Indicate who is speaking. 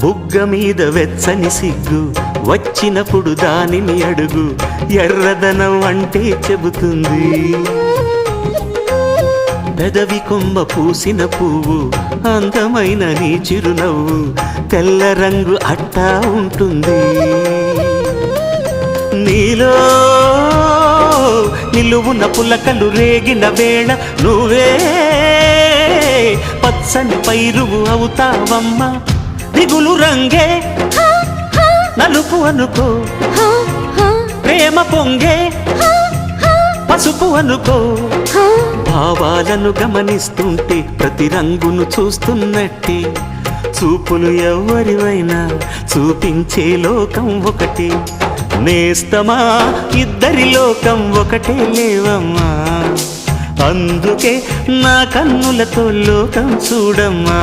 Speaker 1: బుగ్గ మీద వెచ్చని సిగ్గు వచ్చినప్పుడు దానిని అడుగు, ఎర్రదనం అంటే చెబుతుంది. పెదవి కొమ్మ పూసిన పువ్వు అందమైన నీ చిరునవ్వు, తెల్ల రంగు అట్టా ఉంటుంది. నీలో నిలువున పులకలు రేగిన వేళ నువ్వే పచ్చని పైరువు అవుతావమ్మా. దిగులు రంగే నలుపు అనుకో, ప్రేమ పొంగే పసుపు అనుకో. భావాలను గమనిస్తుంటే ప్రతి రంగును చూస్తున్నట్టే, చూపులు ఎవరివైనా చూపించే లోకం ఒకటి. నేస్తమా ఇద్దరి లోకం ఒకటే లేవమ్మా, అందుకే నా కన్నులతో లోకం చూడమ్మా.